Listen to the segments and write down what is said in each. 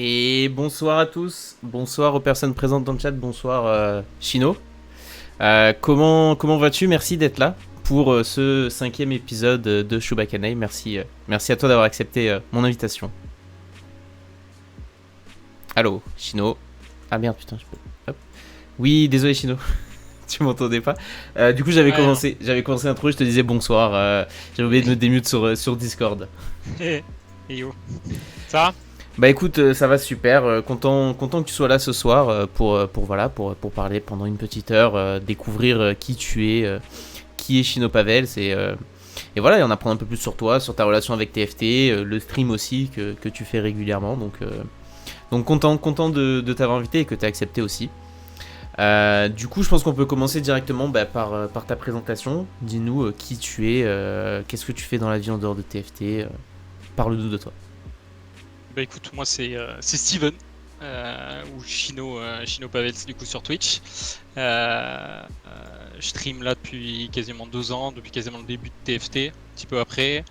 Et bonsoir à tous, bonsoir aux personnes présentes dans le chat, bonsoir Shino. Comment vas-tu? Merci d'être là pour ce 5e épisode de Shubakanai. Merci à toi d'avoir accepté mon invitation. Allô, Shino. Ah merde, putain, je peux. Hop. Oui, désolé Shino. Tu m'entendais pas. Du coup, j'avais commencé l'intro, je te disais bonsoir. J'avais oublié de me démute sur Discord. Et yo. Ça va? Bah écoute, ça va super, content que tu sois là ce soir pour parler pendant une petite heure, découvrir qui tu es, qui est Shino Pavel, et voilà, et en apprendre un peu plus sur toi, sur ta relation avec TFT, le stream aussi que tu fais régulièrement, donc content de t'avoir invité et que tu as accepté aussi. Du coup, je pense qu'on peut commencer directement par ta présentation. Dis-nous qui tu es, qu'est-ce que tu fais dans la vie en dehors de TFT, parle-nous de toi. Bah écoute, moi c'est Steven, ou Shino Pavel du coup sur Twitch. Je stream là depuis quasiment 2 ans, depuis quasiment le début de TFT, un petit peu après.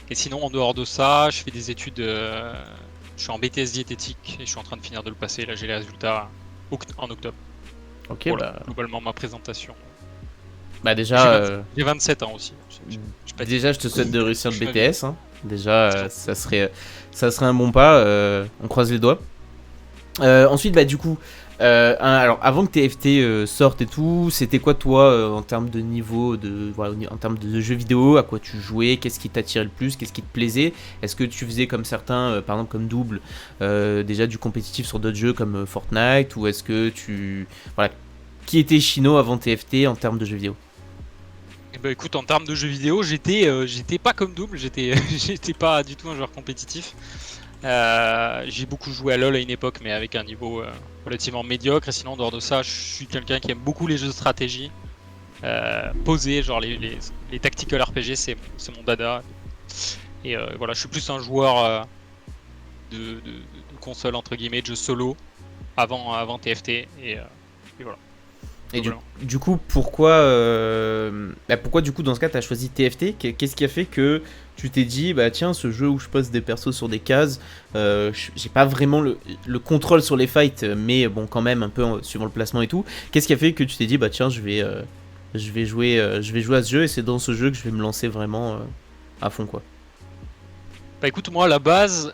Et sinon en dehors de ça, je fais des études, je suis en BTS diététique et je suis en train de finir de le passer, là j'ai les résultats en octobre. Ok, voilà, globalement ma présentation. Bah déjà, j'ai 27 ans aussi. Déjà, je te souhaite de réussir le BTS. Hein. Déjà, ça serait un bon pas. On croise les doigts. Ensuite, bah du coup, alors avant que TFT sorte et tout, c'était quoi toi en termes de niveau, en termes de jeux vidéo, à quoi tu jouais, qu'est-ce qui t'attirait le plus, qu'est-ce qui te plaisait? Est-ce que tu faisais comme certains, par exemple comme Double, déjà du compétitif sur d'autres jeux comme Fortnite, ou est-ce que qui était Shino avant TFT en termes de jeux vidéo? Bah écoute, en termes de jeux vidéo, j'étais pas comme Double, j'étais pas du tout un joueur compétitif. J'ai beaucoup joué à LoL à une époque, mais avec un niveau relativement médiocre. Et sinon, en dehors de ça, je suis quelqu'un qui aime beaucoup les jeux de stratégie. Posés, genre les tactical RPG, c'est mon dada. Et voilà, je suis plus un joueur de console, entre guillemets, de jeux solo, avant TFT. Et voilà. Et du coup, pourquoi du coup dans ce cas t'as choisi TFT? Qu'est-ce qui a fait que tu t'es dit bah tiens, ce jeu où je pose des persos sur des cases, j'ai pas vraiment le contrôle sur les fights, mais bon quand même un peu suivant le placement et tout. Qu'est-ce qui a fait que tu t'es dit bah tiens, je vais jouer à ce jeu et c'est dans ce jeu que je vais me lancer vraiment à fond quoi? Bah écoute, moi à la base,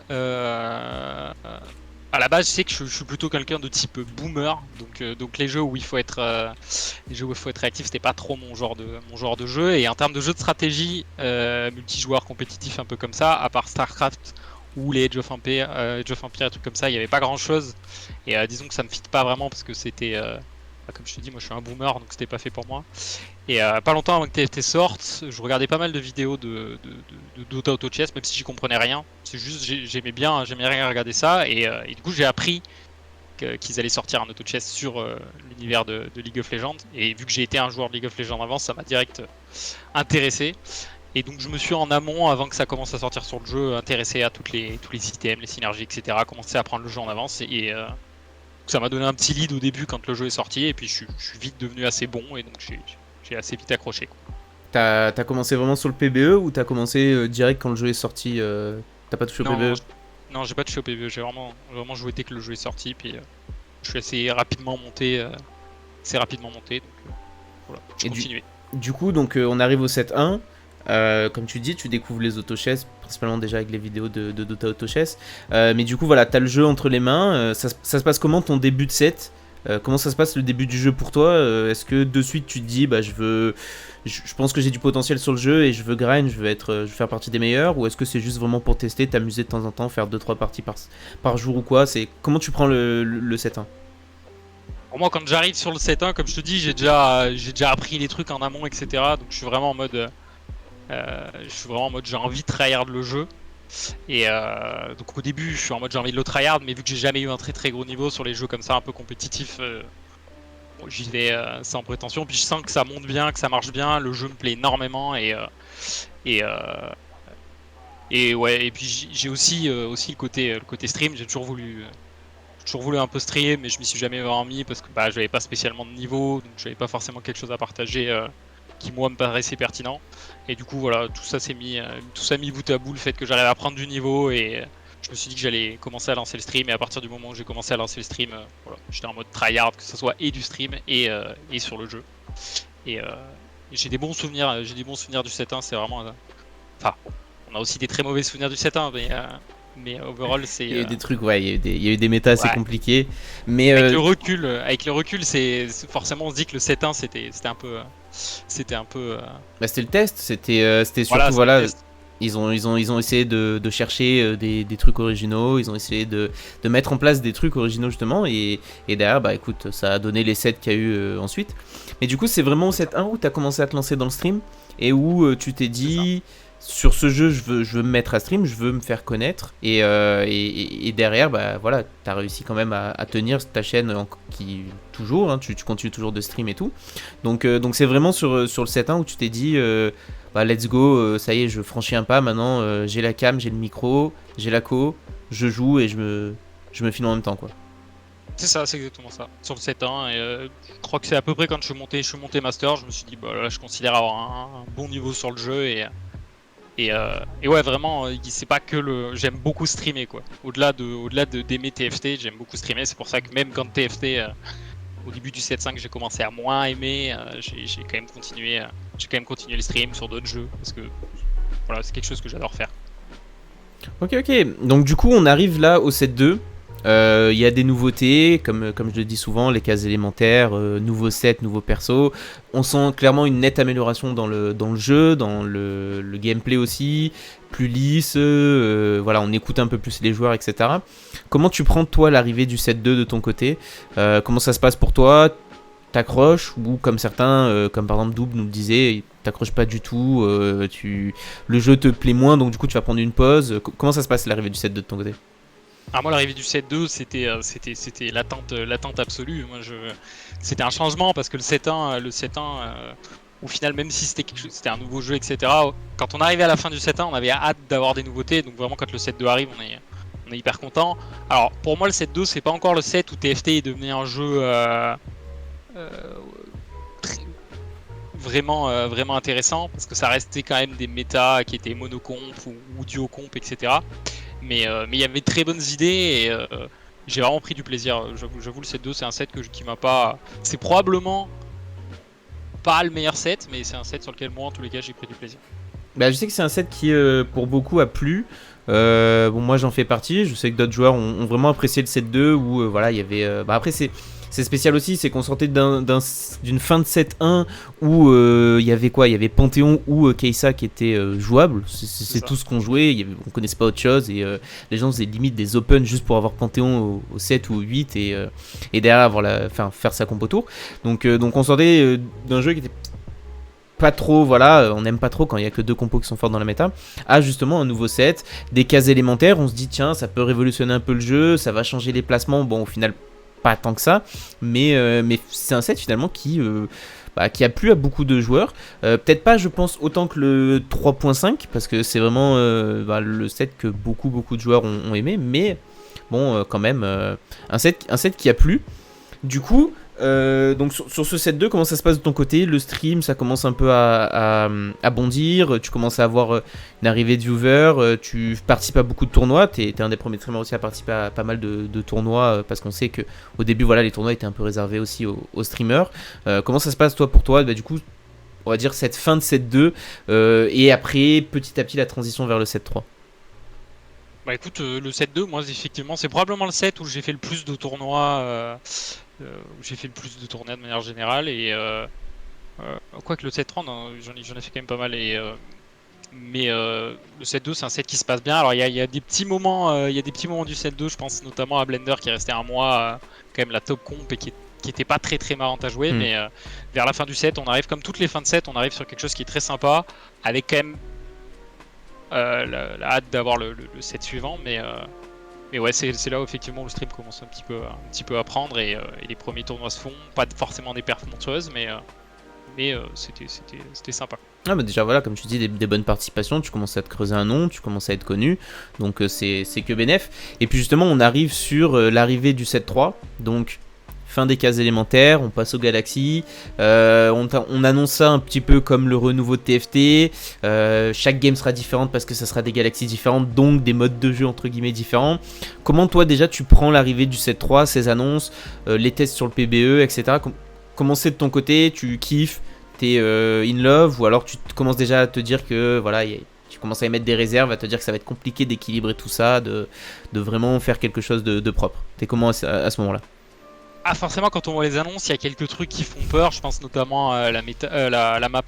je sais que je suis plutôt quelqu'un de type boomer, donc les jeux où il faut être réactif, c'était pas trop mon genre de jeu. Et en termes de jeux de stratégie multijoueur compétitif un peu comme ça, à part Starcraft ou les Age of Empires, et trucs comme ça, il y avait pas grand chose. Et disons que ça me fit pas vraiment parce que c'était, comme je te dis, moi je suis un boomer, donc c'était pas fait pour moi. Et pas longtemps avant que TFT sorte, je regardais pas mal de vidéos de Dota Auto Chess, même si j'y comprenais rien. C'est juste, j'aimais bien regarder ça. Et du coup, j'ai appris qu'ils allaient sortir un Auto Chess sur l'univers de League of Legends. Et vu que j'ai été un joueur de League of Legends avant, ça m'a direct intéressé. Et donc, je me suis en amont, avant que ça commence à sortir sur le jeu, intéressé à tous les items, les synergies, etc. Commencé à prendre le jeu en avance. Et ça m'a donné un petit lead au début quand le jeu est sorti. Et puis, je suis vite devenu assez bon. Et donc, j'ai assez vite accroché. Quoi. T'as commencé vraiment sur le PBE ou t'as commencé direct quand le jeu est sorti? T'as pas touché au PBE? Non, j'ai pas touché au PBE. J'ai vraiment joué dès que le jeu est sorti. Puis je suis assez rapidement monté. Donc voilà, je continue. Du coup, donc on arrive au 7-1. Comme tu dis, tu découvres les autochess, principalement déjà avec les vidéos de Dota Autochess. Mais du coup, voilà, t'as le jeu entre les mains. Ça se passe comment ton début de set? Comment ça se passe le début du jeu pour toi? Est-ce que de suite tu te dis bah je pense que j'ai du potentiel sur le jeu et je veux grind, je veux faire partie des meilleurs, ou est-ce que c'est juste vraiment pour tester, t'amuser de temps en temps, faire 2-3 parties par jour ou quoi? C'est comment tu prends le 7-1? Pour moi, quand j'arrive sur le 7-1, comme je te dis, j'ai déjà appris les trucs en amont, etc. Donc je suis vraiment en mode j'ai envie de tryhard le jeu. Et donc au début, je suis en mode j'ai envie de le tryhard, mais vu que j'ai jamais eu un très très gros niveau sur les jeux comme ça, un peu compétitifs, bon, j'y vais sans prétention, puis je sens que ça monte bien, que ça marche bien, le jeu me plaît énormément et, euh, et ouais, et puis j'ai aussi le côté stream, j'ai toujours voulu un peu streamer, mais je m'y suis jamais vraiment mis parce que bah, j'avais pas spécialement de niveau, donc j'avais pas forcément quelque chose à partager qui moi me paraissait pertinent. Et du coup voilà, tout ça mis bout à bout, le fait que j'arrive à prendre du niveau et je me suis dit que j'allais commencer à lancer le stream. Et à partir du moment où j'ai commencé à lancer le stream, voilà, j'étais en mode tryhard, que ce soit et du stream et sur le jeu. Et j'ai des bons souvenirs, du 7.1, c'est vraiment. Enfin, on a aussi des très mauvais souvenirs du 7.1, mais overall c'est. Il y a eu des trucs, ouais, il y a eu des méta assez Ouais. compliqués. Mais Avec le recul, forcément on se dit que le 7.1 c'était un peu. bah, c'était le test, c'était Voilà, surtout, c'est le voilà, test. ils ont essayé de chercher des trucs originaux, ils ont essayé de mettre en place des trucs originaux justement, et derrière, bah écoute, ça a donné les sets qu'il y a eu ensuite. Mais du coup, c'est vraiment au set 1 où tu as commencé à te lancer dans le stream, et où tu t'es dit, sur ce jeu, je veux me mettre à stream, je veux me faire connaître, et derrière, bah voilà, tu as réussi quand même à tenir ta chaîne qui, toujours, hein, tu continues toujours de stream et tout. Donc c'est vraiment sur le set 1 où tu t'es dit, bah, let's go, ça y est, je franchis un pas, maintenant j'ai la cam, j'ai le micro, j'ai la co, je joue et je me filme en même temps, quoi. C'est ça, c'est exactement ça. Sur le 7.1, je crois que c'est à peu près quand je suis monté master, je me suis dit bah là je considère avoir un bon niveau sur le jeu et ouais vraiment c'est pas que j'aime beaucoup streamer quoi. Au-delà d'aimer TFT, j'aime beaucoup streamer, c'est pour ça que même quand TFT au début du 7.5 j'ai commencé à moins aimer, j'ai quand même continué le stream sur d'autres jeux parce que voilà, c'est quelque chose que j'adore faire. Ok, donc du coup on arrive là au set 2. Il y a des nouveautés, comme je le dis souvent, les cases élémentaires, nouveaux sets, nouveaux persos. On sent clairement une nette amélioration dans le jeu, dans le gameplay aussi, plus lisse, voilà, on écoute un peu plus les joueurs, etc. Comment tu prends toi l'arrivée du set 2 de ton côté? Comment ça se passe pour toi? T'accroches, ou comme certains, comme par exemple Double nous le disait, t'accroches pas du tout, le jeu te plaît moins, donc du coup tu vas prendre une pause. Comment ça se passe l'arrivée du set 2 de ton côté? Alors moi l'arrivée du 7.2 c'était l'attente absolue. C'était un changement parce que le 7.1 au final même si c'était un nouveau jeu etc. Quand on arrivait à la fin du 7.1 on avait hâte d'avoir des nouveautés, donc vraiment quand le 7.2 arrive on est hyper content. Alors pour moi le 7.2 c'est pas encore le 7 où TFT est devenu un jeu très- vraiment intéressant parce que ça restait quand même des méta qui étaient monocomp ou duocomp etc. Mais il y avait de très bonnes idées et j'ai vraiment pris du plaisir. J'avoue le set 2 c'est un set qui m'a pas. C'est probablement pas le meilleur set, mais c'est un set sur lequel moi en tous les cas j'ai pris du plaisir. Bah, je sais que c'est un set qui, pour beaucoup, a plu. Bon, moi j'en fais partie. Je sais que d'autres joueurs ont vraiment apprécié le set 2 où voilà, il y avait. Bah, après, c'est spécial aussi, c'est qu'on sortait d'une fin de set 1 où il y avait quoi? Il y avait Panthéon ou Keisa qui était jouable. C'est tout ce qu'on jouait. On connaissait pas autre chose et les gens faisaient limite des open juste pour avoir Panthéon au 7 ou au 8 et derrière avoir faire sa compo tour. Donc on sortait d'un jeu qui était pas trop, voilà, on n'aime pas trop quand il y a que deux compos qui sont forts dans la méta, à justement un nouveau set, des cases élémentaires, on se dit tiens ça peut révolutionner un peu le jeu, ça va changer les placements, bon au final pas tant que ça, mais c'est un set finalement qui a plu à beaucoup de joueurs, peut-être pas je pense autant que le 3.5, parce que c'est vraiment le set que beaucoup de joueurs ont aimé, mais bon quand même un set qui a plu. Du coup, donc sur ce set 2, comment ça se passe de ton côté? Le stream, ça commence un peu à bondir, tu commences à avoir une arrivée de viewers, tu participes à beaucoup de tournois, t'es un des premiers streamers aussi à participer à pas mal de tournois, parce qu'on sait qu'au début, voilà, les tournois étaient un peu réservés aussi aux streamers. Comment ça se passe toi pour toi? Bah, du coup, on va dire cette fin de set 2, et après, petit à petit, la transition vers le set 3. Bah écoute, le set 2, moi effectivement, c'est probablement le set où j'ai fait le plus de tournois, où j'ai fait le plus de tournois de manière générale et quoique le set 30, j'en ai fait quand même pas mal mais le set 2 c'est un set qui se passe bien. Alors il y a des petits moments du set 2, je pense notamment à Blender qui est resté un mois quand même la top comp et qui était pas très marrante à jouer, mais vers la fin du set on arrive, comme toutes les fins de set, on arrive sur quelque chose qui est très sympa avec quand même la hâte d'avoir le set suivant, Mais ouais, c'est là où effectivement le stream commence un petit peu à prendre et les premiers tournois se font. Pas forcément des perfs monstrueuses, mais c'était sympa. Ah bah déjà voilà, comme tu dis, des bonnes participations, tu commences à te creuser un nom, tu commences à être connu, donc c'est que bénef. Et puis justement on arrive sur l'arrivée du 7-3, donc fin des cases élémentaires, on passe aux galaxies, on annonce ça un petit peu comme le renouveau de TFT, chaque game sera différente parce que ça sera des galaxies différentes, donc des modes de jeu entre guillemets différents. Comment toi déjà tu prends l'arrivée du 7-3, ces annonces, les tests sur le PBE, etc. Comment c'est de ton côté, tu kiffes, t'es in love, ou alors tu commences déjà à te dire que voilà, tu commences à émettre des réserves, à te dire que ça va être compliqué d'équilibrer tout ça, de vraiment faire quelque chose de propre. T'es comment à ce moment-là? Ah, forcément, quand on voit les annonces, il y a quelques trucs qui font peur. Je pense notamment à la map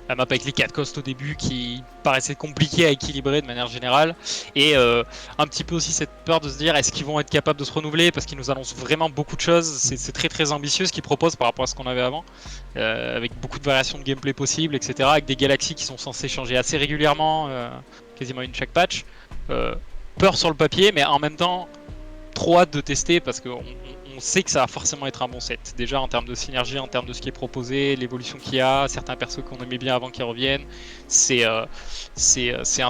avec les 4 costs au début qui paraissait compliqué à équilibrer de manière générale. Et un petit peu aussi cette peur de se dire est-ce qu'ils vont être capables de se renouveler parce qu'ils nous annoncent vraiment beaucoup de choses. C'est très très ambitieux ce qu'ils proposent par rapport à ce qu'on avait avant. Avec beaucoup de variations de gameplay possibles, etc. Avec des galaxies qui sont censées changer assez régulièrement, quasiment une chaque patch. Peur sur le papier, mais en même temps trop hâte de tester parce qu'on sait que ça va forcément être un bon set. Déjà en termes de synergie, en termes de ce qui est proposé, l'évolution qu'il y a, certains persos qu'on aimait bien avant qui reviennent, c'est un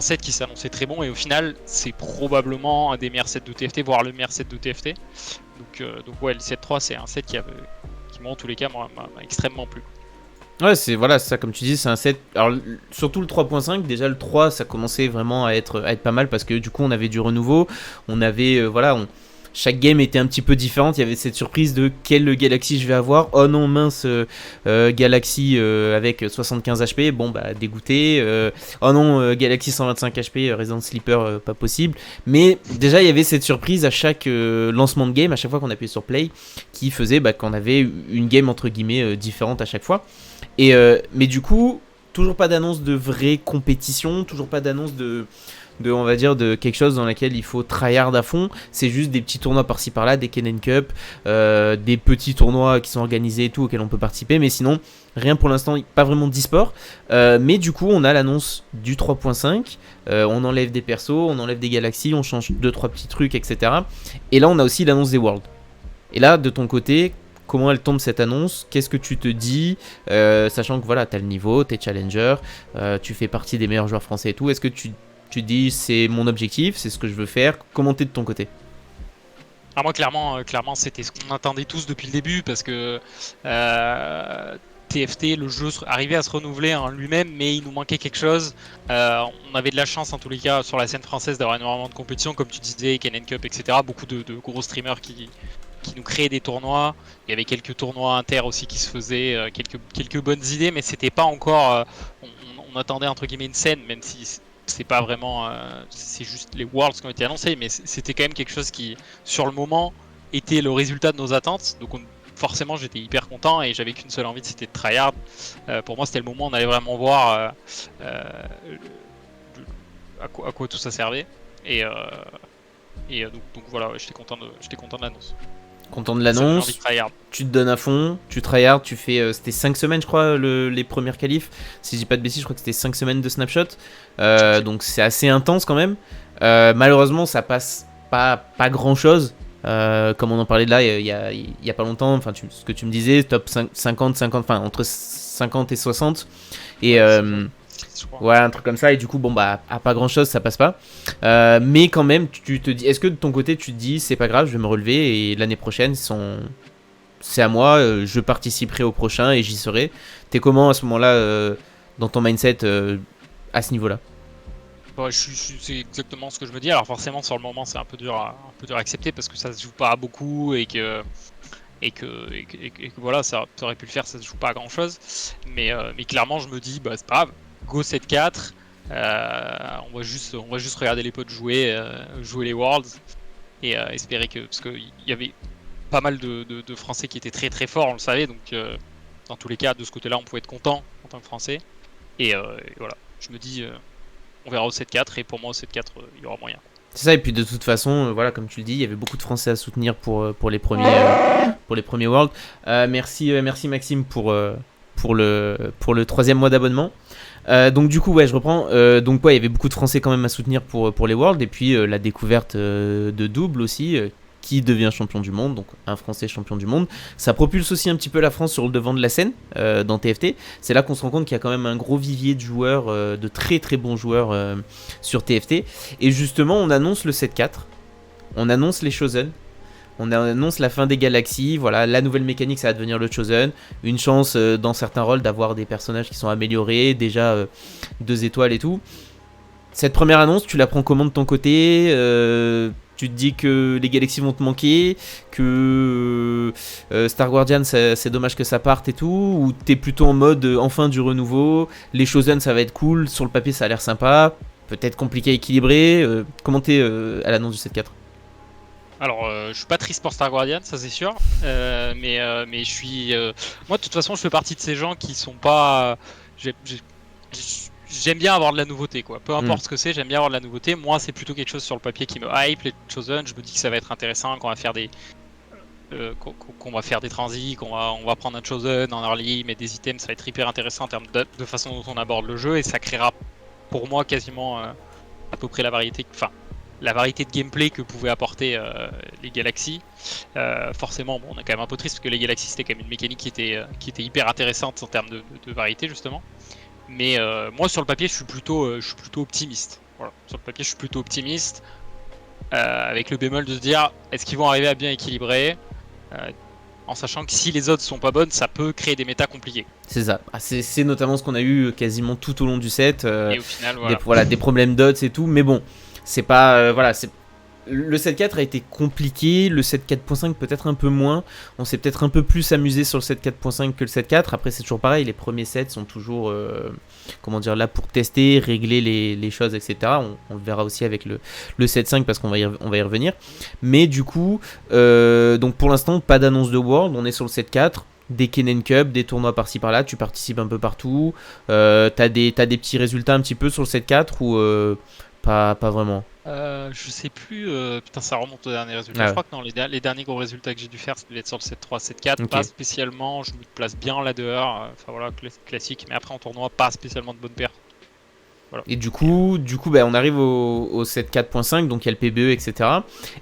set qui s'annonçait très bon et au final c'est probablement un des meilleurs sets de TFT, voire le meilleur set de TFT. Donc ouais, le 7-3 c'est un set qui moi en tous les cas m'a extrêmement plu. Ouais, c'est voilà, ça comme tu dis, c'est un set. Alors surtout le 3.5, déjà le 3, ça commençait vraiment à être pas mal parce que du coup on avait du renouveau, on avait chaque game était un petit peu différente. Il y avait cette surprise de quelle Galaxy je vais avoir. Oh non, mince, Galaxy avec 75 HP. Bon, bah, dégoûté. Oh non, Galaxy 125 HP, Resident Sleeper, pas possible. Mais déjà, il y avait cette surprise à chaque lancement de game, à chaque fois qu'on appuyait sur Play, qui faisait qu'on avait une game entre guillemets différente à chaque fois. Mais du coup, toujours pas d'annonce de vraie compétition, toujours pas d'annonce on va dire de quelque chose dans laquelle il faut tryhard à fond. C'est juste des petits tournois par-ci par-là, des Kennen Cup, des petits tournois qui sont organisés et tout auxquels on peut participer, mais sinon rien pour l'instant, pas vraiment d'e-sport. Mais du coup on a l'annonce du 3.5, on enlève des persos, on enlève des galaxies, on change 2-3 petits trucs, etc. Et là on a aussi l'annonce des Worlds. Et là de ton côté, comment elle tombe cette annonce? Qu'est-ce que tu te dis, sachant que voilà, t'as le niveau, t'es challenger, tu fais partie des meilleurs joueurs français et tout. Est-ce que tu dis c'est mon objectif, c'est ce que je veux faire? Comment t'es de ton côté? Ah, moi clairement c'était ce qu'on attendait tous depuis le début parce que TFT, le jeu arrivait à se renouveler en lui-même, mais il nous manquait quelque chose. On avait de la chance en tous les cas sur la scène française d'avoir énormément de compétition, comme tu disais, Kennen Cup, etc. Beaucoup de gros streamers qui nous créaient des tournois. Il y avait quelques tournois inter aussi qui se faisaient, quelques bonnes idées, mais c'était pas encore. On attendait entre guillemets une scène, même si c'est pas vraiment. C'est juste les Worlds qui ont été annoncés, mais c'était quand même quelque chose qui, sur le moment, était le résultat de nos attentes. Donc forcément, j'étais hyper content et j'avais qu'une seule envie, c'était de tryhard. Pour moi, c'était le moment où on allait vraiment voir à quoi tout ça servait. Et donc voilà, j'étais content de l'annonce. Content de l'annonce, tu te donnes à fond, tu tryhard, tu fais. C'était 5 semaines, je crois, les premières qualifs. Si je dis pas de bêtises, je crois que c'était 5 semaines de snapshot. Donc c'est assez intense quand même. Malheureusement, ça passe pas grand chose. Comme on en parlait de là il y a pas longtemps, enfin ce que tu me disais, top 50, enfin entre 50 et 60. Et. Ouais, un truc comme ça, et du coup, bon, bah, à pas grand chose, ça passe pas. Mais quand même, tu te dis, est-ce que de ton côté, tu te dis, c'est pas grave, je vais me relever et l'année prochaine, c'est à moi, je participerai au prochain et j'y serai. T'es comment à ce moment-là, dans ton mindset, à ce niveau-là? Bon, c'est exactement ce que je me dis. Alors, forcément, sur le moment, c'est un peu dur à accepter parce que ça se joue pas à beaucoup et que voilà, ça aurait pu le faire, ça se joue pas à grand chose. Mais clairement, je me dis, bah, c'est pas grave. Go 7-4, on va juste regarder les potes jouer les Worlds et espérer que, parce qu'il y avait pas mal de Français qui étaient très très forts, on le savait, donc dans tous les cas de ce côté là on pouvait être content en tant que Français et voilà, je me dis on verra au 7-4 et pour moi au 7-4 il y aura moyen. C'est ça, et puis de toute façon, voilà, comme tu le dis, il y avait beaucoup de Français à soutenir pour les premiers Worlds. Merci Maxime pour le troisième mois d'abonnement. Donc du coup ouais je reprends, donc ouais il y avait beaucoup de Français quand même à soutenir pour les Worlds, et puis la découverte de Double aussi, qui devient champion du monde, donc un Français champion du monde. Ça propulse aussi un petit peu la France sur le devant de la scène dans TFT. C'est là qu'on se rend compte qu'il y a quand même un gros vivier de joueurs, de très très bons joueurs sur TFT. Et justement on annonce le 7-4, on annonce les Chosen, on annonce la fin des galaxies, voilà, la nouvelle mécanique ça va devenir le Chosen, une chance dans certains rôles d'avoir des personnages qui sont améliorés, déjà 2 étoiles et tout. Cette première annonce, tu la prends comment de ton côté tu te dis que les galaxies vont te manquer, que Star Guardian c'est dommage que ça parte et tout, ou t'es plutôt en mode enfin du renouveau, les Chosen ça va être cool, sur le papier ça a l'air sympa, peut-être compliqué à équilibrer, comment t'es à l'annonce du 7-4? Alors, je suis pas triste pour Star Guardian, ça c'est sûr, mais je suis. Moi, de toute façon, je fais partie de ces gens qui sont pas. J'aime bien avoir de la nouveauté, quoi. Peu importe ce que c'est, j'aime bien avoir de la nouveauté. Moi, c'est plutôt quelque chose sur le papier qui me hype, les Chosen. Je me dis que ça va être intéressant, qu'on va faire des. Qu'on va faire des transits, on va prendre un Chosen en early, mais des items, ça va être hyper intéressant en termes de façon dont on aborde le jeu, et ça créera pour moi quasiment à peu près la variété. Enfin, la variété de gameplay que pouvaient apporter les galaxies. Forcément, bon, on est quand même un peu triste parce que les galaxies c'était quand même une mécanique qui était hyper intéressante en termes de variété justement. Mais moi sur le papier je suis plutôt optimiste. Voilà. Sur le papier je suis plutôt optimiste avec le bémol de se dire est-ce qu'ils vont arriver à bien équilibrer en sachant que si les odds sont pas bonnes ça peut créer des méta compliqués. C'est ça, c'est notamment ce qu'on a eu quasiment tout au long du set, et au final voilà. des problèmes d'odds et tout, mais bon c'est pas voilà, c'est le 7-4 a été compliqué, le 7-4.5 peut-être un peu moins, on s'est peut-être un peu plus amusé sur le 7-4.5 que le 7-4, après c'est toujours pareil, les premiers sets sont toujours comment dire, là pour tester, régler les choses etc, on le verra aussi avec le 7-5 parce qu'on va y revenir, mais du coup donc pour l'instant pas d'annonce de World, on est sur le 7-4, des Kennen Cup, des tournois par-ci par-là, tu participes un peu partout, t'as des petits résultats un petit peu sur le 7-4 ou pas vraiment. Je sais plus, putain ça remonte aux derniers résultats. Je crois que non, les derniers gros résultats que j'ai dû faire, ça devait être sur le 7-3, 7-4, okay. Pas spécialement, je me place bien là dehors, enfin voilà, classique, mais après en tournoi, pas spécialement de bonnes paires. Voilà. Et du coup bah, on arrive au 7.4.5, donc il y a le PBE, etc.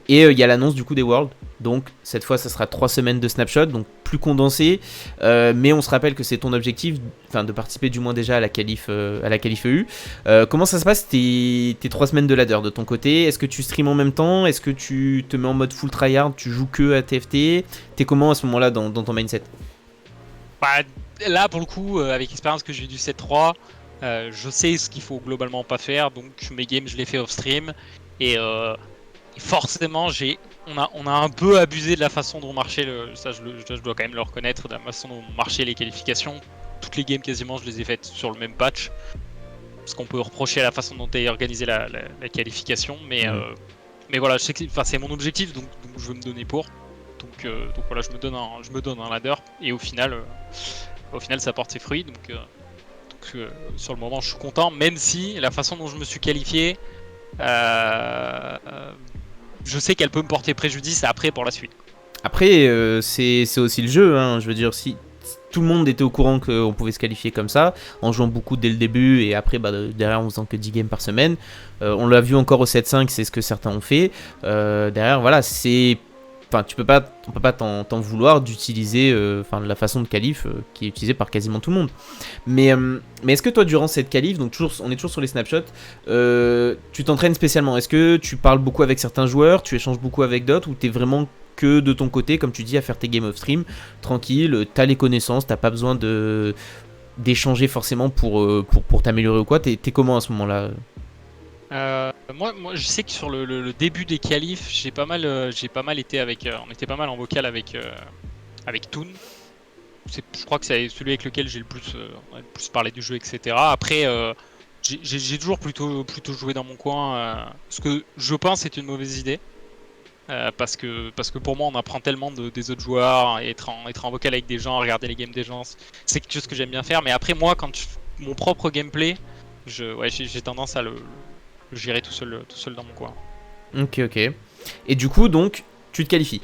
Et il y a l'annonce du coup des Worlds. Donc cette fois, ça sera 3 semaines de snapshot, donc plus condensé. Mais on se rappelle que c'est ton objectif, enfin de participer du moins déjà à la qualif EU. Comment ça se passe tes 3 semaines de ladder de ton côté? Est-ce que tu streams en même temps? Est-ce que tu te mets en mode full tryhard? Tu joues que à TFT? T'es comment à ce moment-là dans ton mindset? Bah, là pour le coup, avec l'expérience que j'ai eu du 7-3, je sais ce qu'il faut globalement pas faire, donc mes games je les fais off stream et forcément on a un peu abusé de la façon dont marchait ça je dois quand même le reconnaître, de la façon dont marchaient les qualifications. Toutes les games quasiment je les ai faites sur le même patch, ce qu'on peut reprocher à la façon dont est organisée la qualification, mais voilà, je sais que c'est mon objectif, donc je veux me donner pour. Donc voilà, je me donne un ladder et au final ça porte ses fruits, donc sur le moment je suis content, même si la façon dont je me suis qualifié, je sais qu'elle peut me porter préjudice après pour la suite. Après c'est aussi le jeu, hein. Je veux dire, si tout le monde était au courant qu'on pouvait se qualifier comme ça, en jouant beaucoup dès le début et après bah, derrière en faisant que 10 games par semaine, on l'a vu encore au 7-5, c'est ce que certains ont fait, derrière voilà, c'est... Enfin, on peut pas t'en vouloir d'utiliser la façon de qualif qui est utilisée par quasiment tout le monde. Mais est-ce que toi, durant cette qualif, donc on est toujours sur les snapshots, tu t'entraînes spécialement? Est-ce que tu parles beaucoup avec certains joueurs, tu échanges beaucoup avec d'autres, ou t'es vraiment que de ton côté, comme tu dis, à faire tes games off stream, tranquille, t'as les connaissances, t'as pas besoin d'échanger forcément pour t'améliorer ou quoi? T'es comment à ce moment-là? Moi, je sais que sur le début des qualifs, j'ai pas mal été avec, on était pas mal en vocal avec Toon. Je crois que c'est celui avec lequel j'ai le plus parlé du jeu, etc. Après, j'ai toujours plutôt joué dans mon coin, ce que je pense est une mauvaise idée. Parce que pour moi on apprend tellement des autres joueurs, et être en vocal avec des gens, regarder les games des gens, c'est quelque chose que j'aime bien faire. Mais après moi, mon propre gameplay, j'ai tendance à le gérer tout seul dans mon coin. Ok. Et du coup donc tu te qualifies.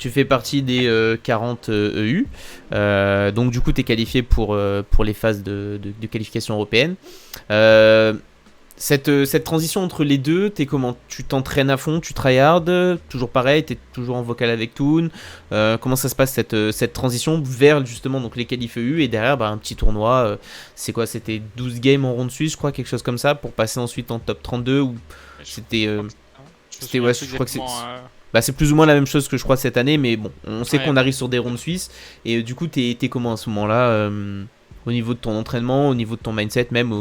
Tu fais partie des 40 EU. Donc du coup, tu es qualifié pour les phases de qualification européenne. Cette transition entre les deux, t'es comment? Tu t'entraînes à fond, tu tryhard, toujours pareil, t'es toujours en vocal avec Toon. Comment ça se passe cette transition vers justement donc les qualifs EU et derrière un petit tournoi, c'est quoi? C'était 12 games en ronde suisse, je crois, quelque chose comme ça, pour passer ensuite en top 32 ou c'était ouais, je crois que c'est plus ou moins la même chose que je crois cette année, mais bon, on sait qu'on arrive sur des rondes suisses et du coup t'es comment à ce moment-là? Au niveau de ton entraînement, au niveau de ton mindset même,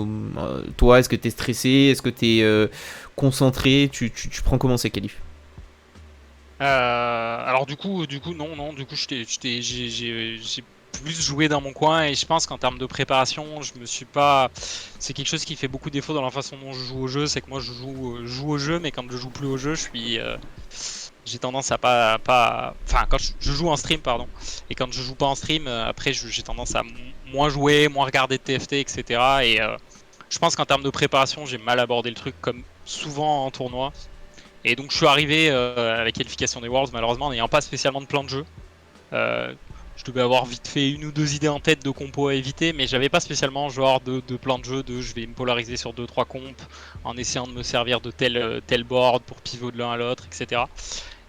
toi, est-ce que tu es stressé? Est-ce que tu es concentré? Tu prends comment ces qualifs? Alors du coup non, du coup j'ai plus joué dans mon coin et je pense qu'en termes de préparation, je me suis pas... C'est quelque chose qui fait beaucoup défaut dans la façon dont je joue au jeu, c'est que moi je joue au jeu, mais quand je joue plus au jeu, j'ai tendance à pas... Enfin, quand je joue en stream, pardon, et quand je joue pas en stream, après j'ai tendance à moins jouer, moins regarder de TFT, etc. Et je pense qu'en termes de préparation, j'ai mal abordé le truc comme souvent en tournoi. Et donc je suis arrivé à la qualification des Worlds, malheureusement, n'ayant pas spécialement de plan de jeu. Je devais avoir vite fait une ou deux idées en tête de compos à éviter, mais j'avais pas spécialement genre de plan de jeu de je vais me polariser sur 2-3 compos en essayant de me servir de tel board pour pivot de l'un à l'autre, etc.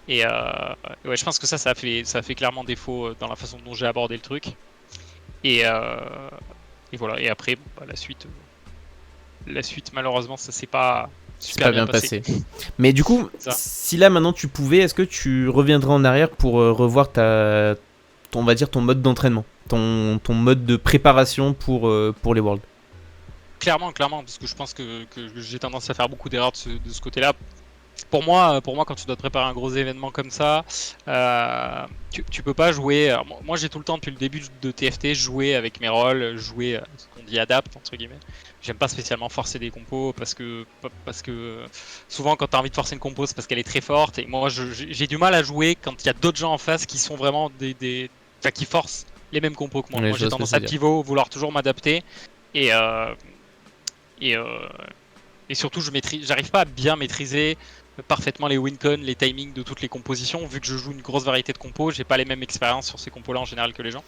Et ouais, je pense que ça fait clairement défaut dans la façon dont j'ai abordé le truc. Et voilà. Et après, la suite, malheureusement, ça s'est pas super bien passé. Mais du coup, si là maintenant tu pouvais, est-ce que tu reviendrais en arrière pour revoir on va dire ton mode d'entraînement, ton mode de préparation pour les Worlds? Clairement, parce que je pense que j'ai tendance à faire beaucoup d'erreurs de ce côté-là. Pour moi, quand tu dois te préparer un gros événement comme ça, tu peux pas jouer. Alors, moi, j'ai tout le temps depuis le début de TFT joué avec mes rôles, jouer ce qu'on dit adapt entre guillemets. J'aime pas spécialement forcer des compos parce que souvent quand tu as envie de forcer une compo, c'est parce qu'elle est très forte. Et moi, j'ai du mal à jouer quand il y a d'autres gens en face qui sont vraiment qui forcent les mêmes compos que moi. Moi, j'ai tendance à pivot, vouloir toujours m'adapter et surtout, j'arrive pas à bien maîtriser parfaitement les win-con, les timings de toutes les compositions. Vu que je joue une grosse variété de compos, j'ai pas les mêmes expériences sur ces compos-là en général que les gens.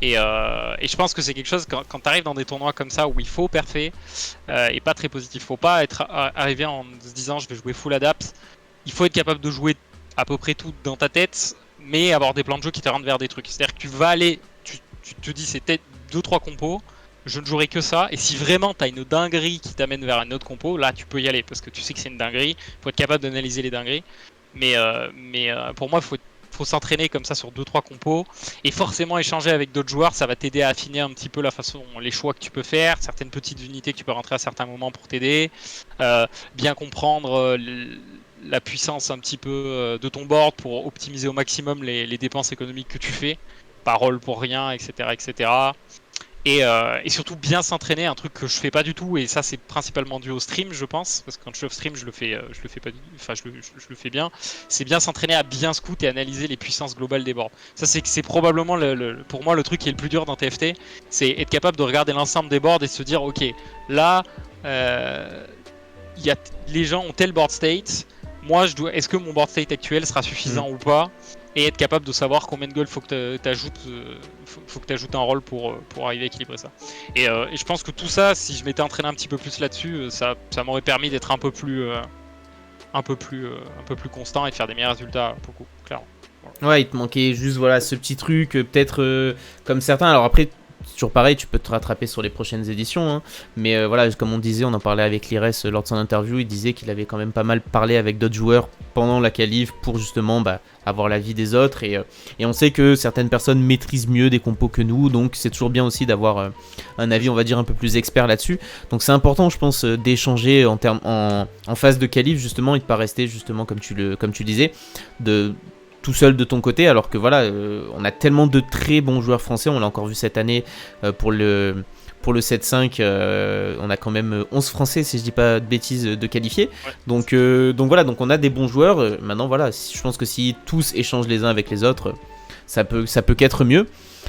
Et je pense que c'est quelque chose, quand tu arrives dans des tournois comme ça où il faut parfait et pas très positif, faut pas arriver en se disant je vais jouer full adapt. Il faut être capable de jouer à peu près tout dans ta tête, mais avoir des plans de jeu qui te rendent vers des trucs. C'est-à-dire que tu vas aller, tu te dis c'est peut-être 2-3 compos. Je ne jouerai que ça, et si vraiment tu as une dinguerie qui t'amène vers une autre compo, là tu peux y aller, parce que tu sais que c'est une dinguerie, faut être capable d'analyser les dingueries, mais pour moi il faut s'entraîner comme ça sur 2-3 compos, et forcément échanger avec d'autres joueurs, ça va t'aider à affiner un petit peu la façon, les choix que tu peux faire, certaines petites unités que tu peux rentrer à certains moments pour t'aider, bien comprendre la puissance un petit peu de ton board pour optimiser au maximum les dépenses économiques que tu fais, pas roll pour rien, etc. etc. Et surtout bien s'entraîner, un truc que je fais pas du tout, et ça c'est principalement dû au stream je pense, parce que quand je suis off stream je le fais pas, enfin je le fais bien, c'est bien s'entraîner à bien scout et analyser les puissances globales des boards. Ça c'est probablement pour moi le truc qui est le plus dur dans TFT, c'est être capable de regarder l'ensemble des boards et se dire ok, là les gens ont tel board state, moi est-ce que mon board state actuel sera suffisant ou pas, et être capable de savoir combien de gold faut que tu ajoutes un rôle pour arriver à équilibrer ça. Et je pense que tout ça, si je m'étais entraîné un petit peu plus là-dessus, ça m'aurait permis d'être un peu plus constant et de faire des meilleurs résultats pour le coup, clairement. Voilà. Ouais, il te manquait juste ce petit truc, peut-être comme certains. Alors après, toujours pareil, tu peux te rattraper sur les prochaines éditions, hein. Mais voilà, comme on disait, on en parlait avec Lires lors de son interview, il disait qu'il avait quand même pas mal parlé avec d'autres joueurs pendant la qualif pour justement avoir l'avis des autres, et on sait que certaines personnes maîtrisent mieux des compos que nous, donc c'est toujours bien aussi d'avoir un avis, on va dire, un peu plus expert là-dessus. Donc c'est important, je pense, d'échanger en phase de qualif justement, et de pas rester justement comme tu disais, tout seul de ton côté, alors que voilà, on a tellement de très bons joueurs français, on l'a encore vu cette année pour le 7-5, on a quand même 11 Français, si je dis pas de bêtises, de qualifiés. Ouais. Donc voilà, donc on a des bons joueurs. Maintenant voilà, je pense que si tous échangent les uns avec les autres, ça peut qu'être mieux.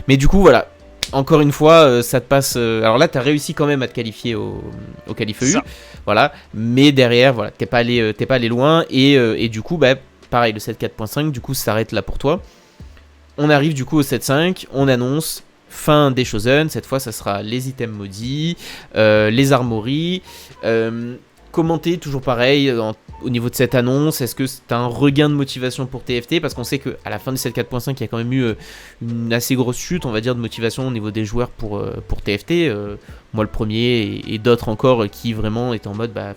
Mais du coup voilà, encore une fois, ça te passe. Alors là, t'as réussi quand même à te qualifier au qualif EU, voilà. Mais derrière, voilà, t'es pas allé loin, et du coup, pareil, le 7 4.5, du coup, ça s'arrête là pour toi. on arrive du coup au 7.5, on annonce fin des Chosen, cette fois ça sera les items maudits, les armories. Commenter, toujours pareil, au niveau de cette annonce, est-ce que c'est un regain de motivation pour TFT? Parce qu'on sait qu'à la fin du 7.4.5, il y a quand même eu une assez grosse chute, on va dire, de motivation au niveau des joueurs pour TFT. Moi le premier, et d'autres encore qui vraiment étaient en mode, bah,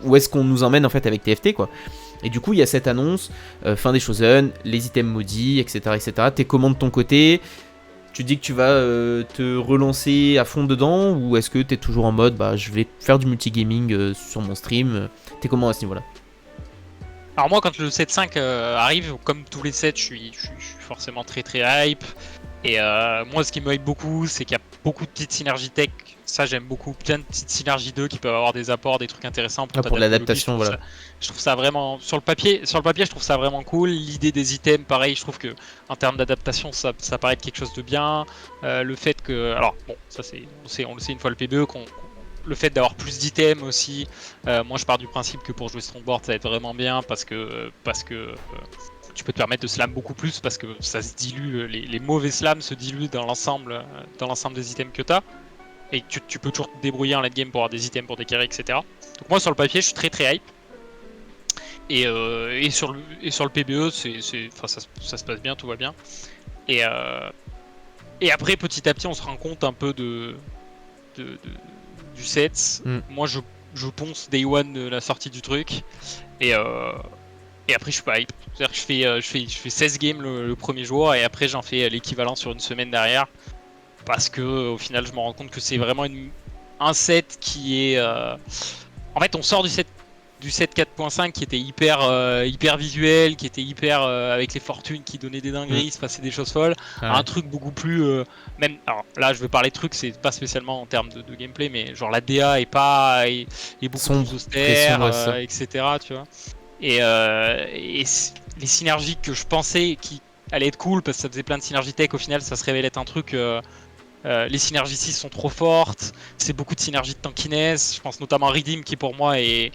où est-ce qu'on nous emmène en fait avec TFT, quoi. Et du coup, il y a cette annonce, fin des Chosen, les items maudits, etc. etc. T'es comment de ton côté? Tu dis que tu vas te relancer à fond dedans, ou est-ce que tu es toujours en mode bah je vais faire du multigaming sur mon stream? T'es comment à ce niveau-là? Alors moi, quand le 7.5 arrive, comme tous les sets, je suis forcément très très hype. Et moi, ce qui me hype beaucoup, c'est qu'il y a beaucoup de petites synergies tech. Ça, j'aime beaucoup. Plein de petites synergies 2 qui peuvent avoir des apports, des trucs intéressants pour l'adaptation. Voilà. Je trouve ça vraiment sur le papier, je trouve ça vraiment cool. L'idée des items, pareil, je trouve que en termes d'adaptation, ça paraît être quelque chose de bien. Le fait que, alors bon, ça on le sait une fois le PBE, le fait d'avoir plus d'items aussi. Moi, je pars du principe que pour jouer Strongboard, ça va être vraiment bien parce que tu peux te permettre de slam beaucoup plus parce que ça se dilue, les mauvais slams se diluent dans l'ensemble des items que tu as. Et tu peux toujours te débrouiller en late game pour avoir des items pour des carries, etc. Donc moi sur le papier je suis très très hype. Et sur le PBE ça se passe bien, tout va bien. Et après petit à petit on se rend compte un peu du set. Moi je ponce day one de la sortie du truc. Et après je suis pas hype. C'est-à-dire que je fais 16 games le premier jour et après j'en fais l'équivalent sur une semaine derrière. Parce que au final je me rends compte que c'est vraiment un set qui est... En fait on sort du set 4.5 qui était hyper visuel, qui était hyper avec les fortunes qui donnaient des dingueries, il se passait des choses folles, un truc beaucoup plus... même, alors là je vais parler de trucs, c'est pas spécialement en termes de gameplay, mais genre la DA est beaucoup plus austère, etc. Tu vois. Et les synergies que je pensais qui allaient être cool, parce que ça faisait plein de synergies tech, au final ça se révèle être un truc... les synergies 6 sont trop fortes, c'est beaucoup de synergies de tankiness, je pense notamment à Redeem qui pour moi est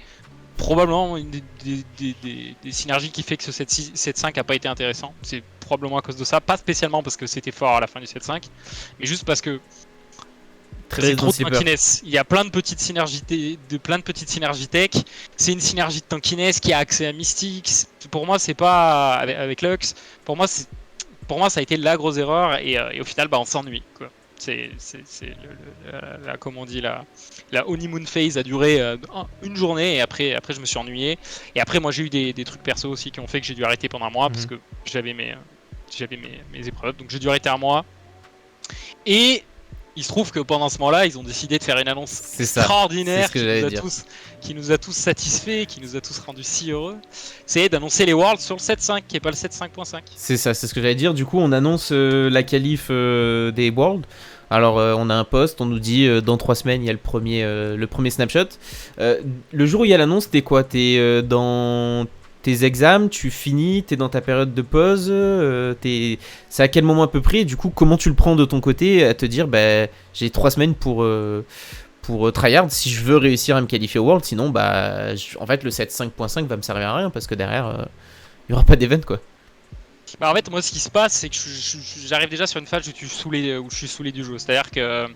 probablement une des synergies qui fait que ce 7.5 a pas été intéressant. C'est probablement à cause de ça, pas spécialement parce que c'était fort à la fin du 7.5, mais juste parce que c'est trop de tankiness. Il y a plein de petites synergies tech. C'est une synergie de tankiness qui a accès à Mystique. Pour moi, c'est pas avec Lux. Pour moi, ça a été la grosse erreur et au final, bah, on s'ennuie, quoi. C'est comme on dit, la honeymoon phase a duré une journée et après je me suis ennuyé. Et après moi j'ai eu des trucs perso aussi qui ont fait que j'ai dû arrêter pendant un mois parce que j'avais mes épreuves, donc j'ai dû arrêter un mois. Et il se trouve que pendant ce moment-là, ils ont décidé de faire une annonce extraordinaire qui nous a tous satisfaits, qui nous a tous rendus si heureux. C'est d'annoncer les Worlds sur le 7.5, qui est pas le 7.5.5. C'est ça, c'est ce que j'allais dire. Du coup, on annonce la qualif des Worlds. Alors, on a un post, on nous dit dans 3 semaines, il y a le premier snapshot. Le jour où il y a l'annonce, t'es quoi? T'es dans tes examens, tu finis, t'es dans ta période de pause, c'est à quel moment à peu près? Du coup, comment tu le prends de ton côté à te dire, bah, j'ai 3 semaines pour tryhard si je veux réussir à me qualifier au World, sinon, bah, en fait, le 7.5.5 va me servir à rien parce que derrière, il n'y aura pas d'event, quoi. Bah en fait moi ce qui se passe c'est que j'arrive déjà sur une phase où je suis saoulé du jeu. C'est à dire que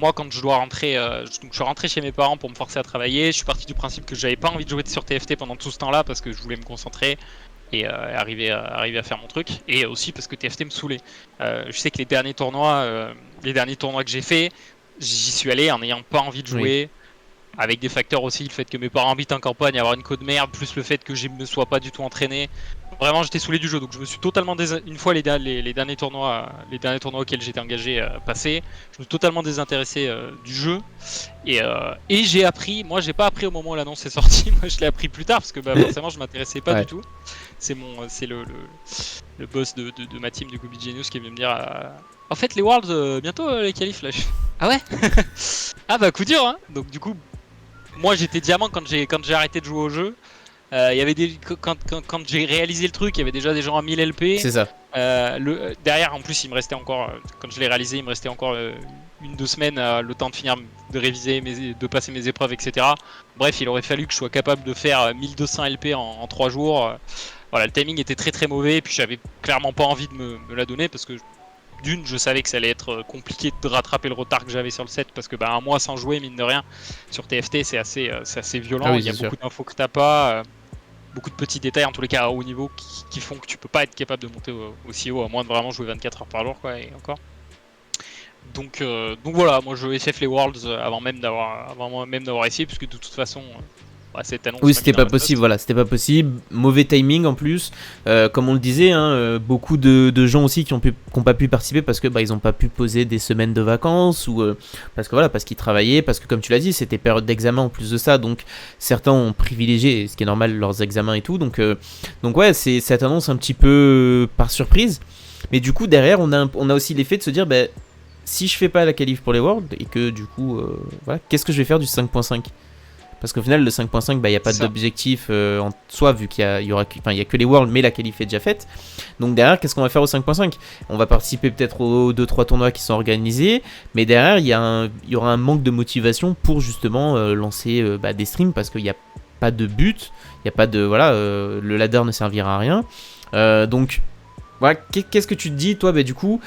moi quand je dois rentrer, donc je suis rentré chez mes parents pour me forcer à travailler. Je suis parti du principe que j'avais pas envie de jouer sur TFT pendant tout ce temps là parce que je voulais me concentrer et arriver à faire mon truc, et aussi parce que TFT me saoulait. Je sais que les derniers tournois que j'ai fait, j'y suis allé en n'ayant pas envie de jouer. Avec des facteurs aussi, le fait que mes parents habitent en campagne, avoir une code merde, plus le fait que je me sois pas du tout entraîné. Vraiment, j'étais saoulé du jeu, donc je me suis totalement une fois les derniers tournois auxquels j'étais engagé passés, je me suis totalement désintéressé du jeu. Et j'ai appris, moi j'ai pas appris au moment où l'annonce est sortie, moi je l'ai appris plus tard parce que bah, forcément je m'intéressais pas du tout. C'est le boss de ma team du Gobi Genius qui vient me dire en fait les Worlds bientôt les qualifs là. Ah ouais. Ah bah coup dur hein. Donc du coup moi j'étais diamant quand j'ai arrêté de jouer au jeu. Y avait quand j'ai réalisé le truc, il y avait déjà des gens à 1000 LP. C'est ça. Derrière, en plus, il me restait encore, quand je l'ai réalisé, il me restait encore 1-2 semaines le temps de finir de réviser, de passer mes épreuves, etc. Bref, il aurait fallu que je sois capable de faire 1200 LP en 3 jours. voilà, le timing était très très mauvais, et puis j'avais clairement pas envie de me la donner, parce que d'une, je savais que ça allait être compliqué de rattraper le retard que j'avais sur le set, parce que bah, un mois sans jouer, mine de rien, sur TFT, c'est assez Ah violent. oui, Il y a c'est sûr. beaucoup d'infos que t'as pas, beaucoup de petits détails, en tous les cas à haut niveau, qui font que tu peux pas être capable de monter aussi haut, à moins de vraiment jouer 24 heures par jour, quoi, et encore. Donc voilà, moi je FF les Worlds avant même d'avoir essayé, puisque de toute façon, cette annonce Oui, m'a mis c'était dans pas la sauce. possible, voilà, c'était pas possible. Mauvais timing en plus. Comme on le disait, hein, beaucoup de gens aussi qui ont pas pu participer parce que bah, ils ont pas pu poser des semaines de vacances ou parce que voilà, parce qu'ils travaillaient, parce que comme tu l'as dit, c'était période d'examen en plus de ça, donc certains ont privilégié, ce qui est normal, leurs examens et tout. Donc ouais, c'est cette annonce un petit peu par surprise. Mais du coup, derrière, on a aussi l'effet de se dire, bah, si je fais pas la qualif pour les Worlds et que du coup, voilà, qu'est-ce que je vais faire du 5.5? Parce qu'au final, le 5.5, bah, il n'y a pas C'est ça. d'objectif en soi, vu qu'il y a que les Worlds, mais la qualif est déjà faite. Donc derrière, qu'est-ce qu'on va faire au 5.5? On va participer peut-être aux 2-3 tournois qui sont organisés, mais derrière, il y aura un manque de motivation pour justement lancer bah, des streams, parce qu'il n'y a pas de but, il n'y a pas de... Voilà, le ladder ne servira à rien. Donc, voilà, qu'est-ce que tu te dis, toi, bah, du coup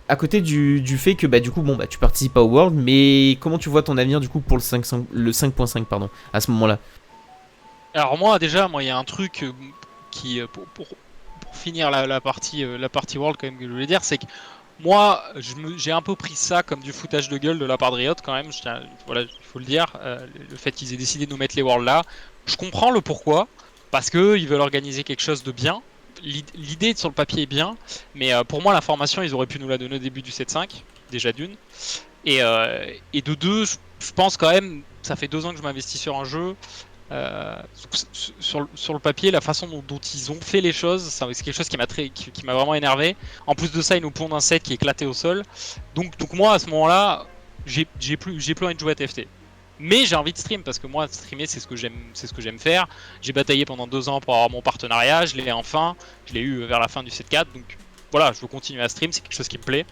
à côté du fait que bah, du coup bon, bah, tu participes pas au World, mais comment tu vois ton avenir du coup pour le 5.5 pardon, à ce moment-là? Alors moi déjà, il y a un truc qui pour finir la partie World quand même que je voulais dire, c'est que moi j'ai un peu pris ça comme du foutage de gueule de la part de Riot quand même. Voilà, il faut le dire, le fait qu'ils aient décidé de nous mettre les Worlds là, je comprends le pourquoi, parce que ils veulent organiser quelque chose de bien. L'idée sur le papier est bien, mais pour moi la formation ils auraient pu nous la donner au début du 7.5, déjà d'une, et de deux, je pense quand même, ça fait 2 ans que je m'investis sur un jeu. Euh, sur le papier, la façon dont ils ont fait les choses, c'est quelque chose qui m'a vraiment énervé. En plus de ça, ils nous pondent un set qui est éclaté au sol. Donc moi, à ce moment-là, j'ai plus envie de jouer à TFT. Mais j'ai envie de stream parce que moi, streamer, c'est ce que j'aime faire. J'ai bataillé pendant 2 ans pour avoir mon partenariat. Je l'ai enfin. Je l'ai eu vers la fin du 7-4. Donc voilà, je veux continuer à stream. C'est quelque chose qui me plaît.